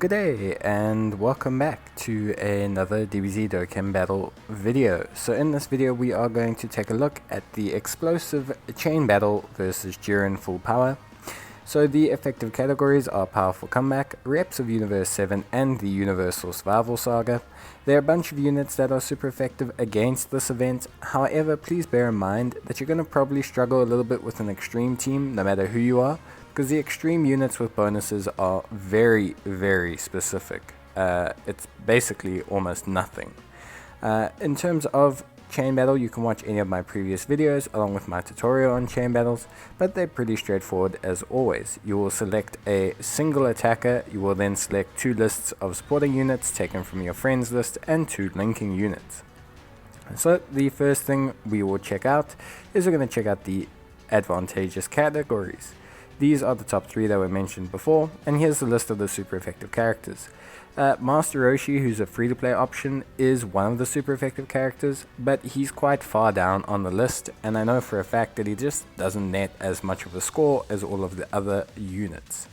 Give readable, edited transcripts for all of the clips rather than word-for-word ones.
Good day and welcome back to another Dbz Dokkan battle video. So in this video we are going to take a look at the explosive chain battle versus Jiren full power. So the effective categories are Powerful Comeback, Reps of Universe 7 and the Universal Survival Saga. There are a bunch of units that are super effective against this event. However, please bear in mind that you're going to probably struggle a little bit with an extreme team no matter who you are, because the extreme units with bonuses are very specific. It's basically almost nothing. In terms of chain battle, you can watch any of my previous videos along with my tutorial on chain battles, but they're pretty straightforward as always. You will select a single attacker, you will then select two lists of supporting units taken from your friends list and two linking units. So the first thing we will check out is we're going to check out the advantageous categories. These are the top 3 that were mentioned before, and here's the list of the super effective characters. Master Roshi, who's a free-to-play option, is one of the super effective characters, but he's quite far down on the list, and I know for a fact that he just doesn't net as much of a score as all of the other units.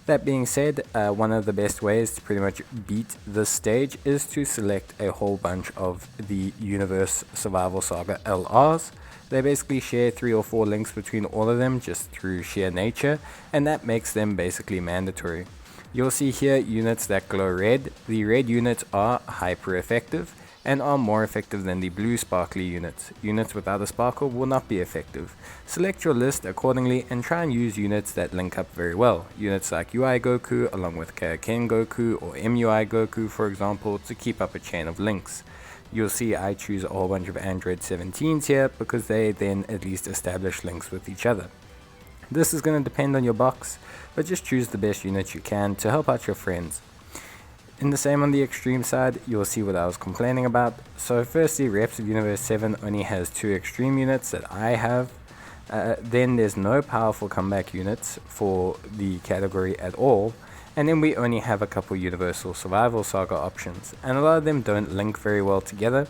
That being said, one of the best ways to pretty much beat this stage is to select a whole bunch of the Universe Survival Saga LRs. They basically share 3 or 4 links between all of them just through sheer nature, and that makes them basically mandatory. You'll see here units that glow red. The red units are hyper effective and are more effective than the blue sparkly units. Units without a sparkle will not be effective. Select your list accordingly and try and use units that link up very well. Units like UI Goku along with Kaioken Goku or MUI Goku, for example, to keep up a chain of links. You'll see I choose a whole bunch of Android 17s here because they then at least establish links with each other. This is going to depend on your box, but just choose the best units you can to help out your friends. In the same on the extreme side, you'll see what I was complaining about. So firstly, Reps of Universe 7 only has 2 extreme units that I have. Then there's no powerful comeback units for the category at all. And then we only have a couple Universal Survival Saga options, and a lot of them don't link very well together.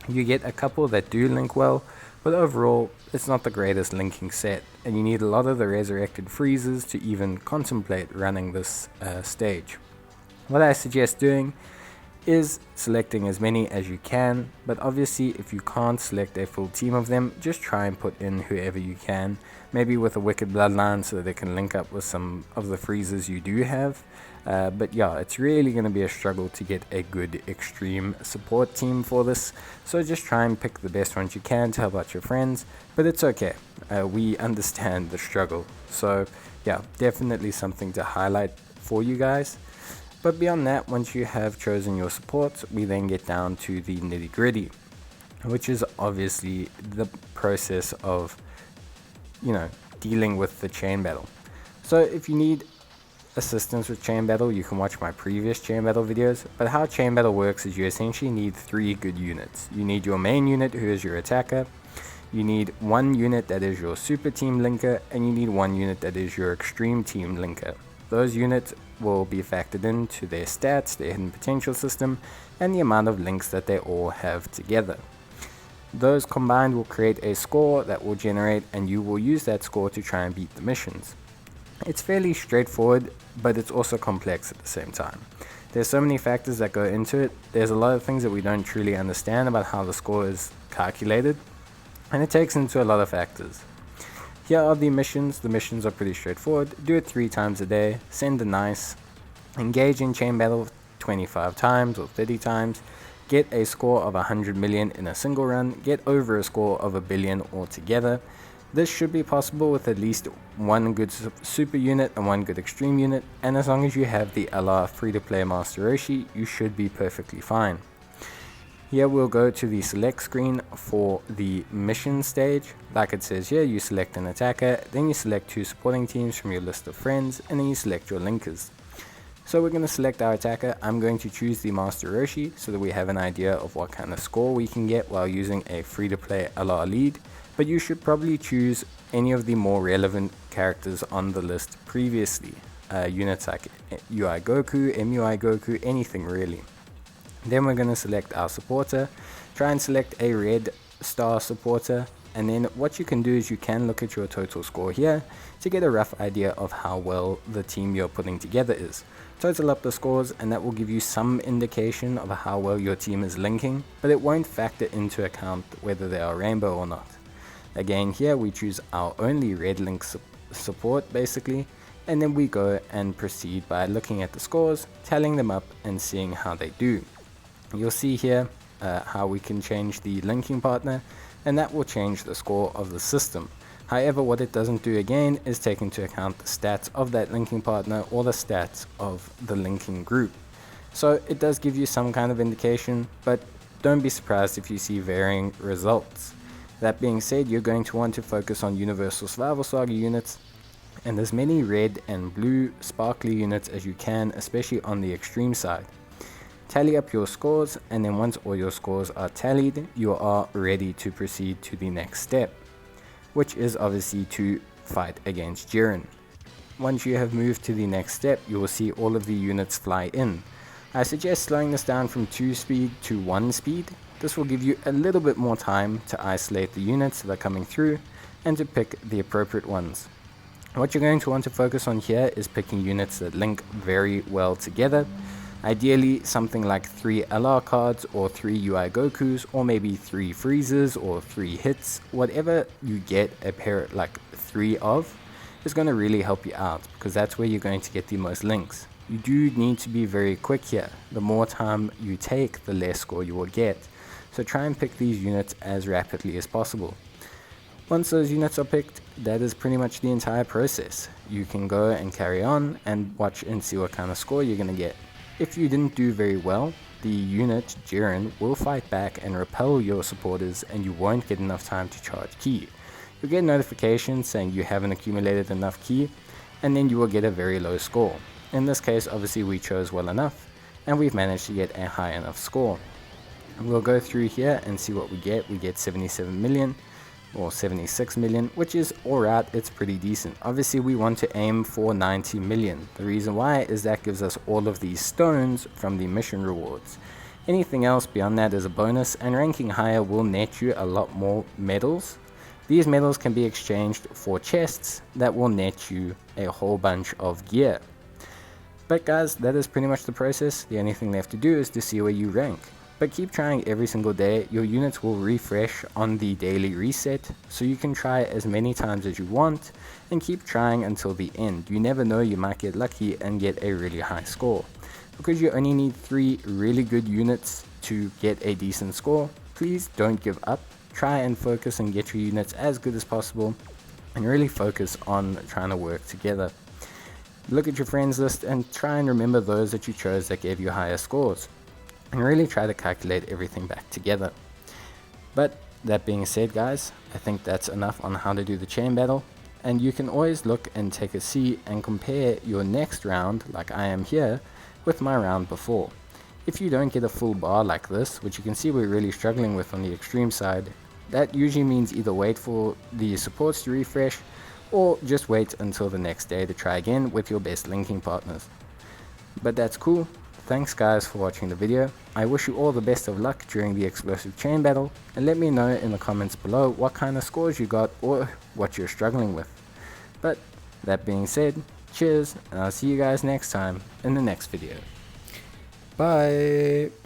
You get a couple that do link well, but overall it's not the greatest linking set, and you need a lot of the resurrected freezes to even contemplate running this stage. What I suggest doing is selecting as many as you can, but obviously if you can't select a full team of them, just try and put in whoever you can, maybe with a Wicked Bloodline so that they can link up with some of the freezes you do have. But yeah, it's really going to be a struggle to get a good extreme support team for this, so just try and pick the best ones you can to help out your friends, but it's okay, we understand the struggle. So yeah, definitely something to highlight for you guys. But beyond that, once you have chosen your supports, we then get down to the nitty gritty, which is obviously the process of, dealing with the chain battle. So if you need assistance with chain battle, you can watch my previous chain battle videos, but how chain battle works is you essentially need 3 good units. You need your main unit, who is your attacker, you need 1 unit that is your super team linker, and you need 1 unit that is your extreme team linker. Those units will be factored into their stats, their hidden potential system, and the amount of links that they all have together. Those combined will create a score that will generate, and you will use that score to try and beat the missions. It's fairly straightforward, but it's also complex at the same time. There's so many factors that go into it. There's a lot of things that we don't truly understand about how the score is calculated, and it takes into a lot of factors. Here are the missions. The missions are pretty straightforward. Do it 3 times a day, send a nice, engage in chain battle 25 times or 30 times, get a score of 100 million in a single run, get over a score of 1 billion altogether. This should be possible with at least 1 good super unit and 1 good extreme unit, and as long as you have the LR free-to-play Master Roshi, you should be perfectly fine. Here we'll go to the select screen for the mission stage. Like it says here, you select an attacker, then you select 2 supporting teams from your list of friends, and then you select your linkers. So we're going to select our attacker. I'm going to choose the Master Roshi so that we have an idea of what kind of score we can get while using a free-to-play LR lead, but you should probably choose any of the more relevant characters on the list previously. Units like UI Goku, MUI Goku, anything really. Then we're going to select our supporter, try and select a red star supporter, And then what you can do is you can look at your total score here to get a rough idea of how well the team you're putting together is. Total up the scores and that will give you some indication of how well your team is linking, but it won't factor into account whether they are rainbow or not. Again, here we choose our only red link support basically, and then we go and proceed by looking at the scores, tallying them up and seeing how they do. You'll see here how we can change the linking partner, and that will change the score of the system. However, what it doesn't do again is take into account the stats of that linking partner or the stats of the linking group. So it does give you some kind of indication, but don't be surprised if you see varying results. That being said, you're going to want to focus on Universal Survival Saga units and as many red and blue sparkly units as you can, especially on the extreme side. Tally up your scores, and then once all your scores are tallied, you are ready to proceed to the next step, which is obviously to fight against Jiren. Once you have moved to the next step, you will see all of the units fly in. I suggest slowing this down from 2 speed to 1 speed. This will give you a little bit more time to isolate the units that are coming through and to pick the appropriate ones. What you're going to want to focus on here is picking units that link very well together. Ideally something like 3 LR cards or 3 UI Gokus, or maybe 3 freezes or 3 hits. Whatever you get a pair like 3 of is going to really help you out, because that's where you're going to get the most links. You do need to be very quick here. The more time you take, the less score you will get. So try and pick these units as rapidly as possible. Once those units are picked, that is pretty much the entire process. You can go and carry on and watch and see what kind of score you're going to get. If you didn't do very well, the unit, Jiren, will fight back and repel your supporters and you won't get enough time to charge ki. You'll get a notification saying you haven't accumulated enough ki, and then you will get a very low score. In this case, obviously we chose well enough and we've managed to get a high enough score. We'll go through here and see what we get. We get 77 million or 76 million, which is alright, it's pretty decent. Obviously we want to aim for 90 million. The reason why is that gives us all of these stones from the mission rewards. Anything else beyond that is a bonus, and ranking higher will net you a lot more medals. These medals can be exchanged for chests that will net you a whole bunch of gear. But guys, that is pretty much the process. The only thing left to do is to see where you rank. But keep trying every single day. Your units will refresh on the daily reset, so you can try as many times as you want and keep trying until the end. You never know, you might get lucky and get a really high score. Because you only need 3 really good units to get a decent score, please don't give up. Try and focus and get your units as good as possible and really focus on trying to work together. Look at your friends list and try and remember those that you chose that gave you higher scores, and really try to calculate everything back together. But that being said, guys, I think that's enough on how to do the chain battle, and you can always look and take a seat and compare your next round, like I am here, with my round before. If you don't get a full bar like this, which you can see we're really struggling with on the extreme side, that usually means either wait for the supports to refresh or just wait until the next day to try again with your best linking partners. But that's cool. Thanks guys for watching the video. I wish you all the best of luck during the explosive chain battle, and let me know in the comments below what kind of scores you got or what you're struggling with. But that being said, cheers, and I'll see you guys next time in the next video. Bye!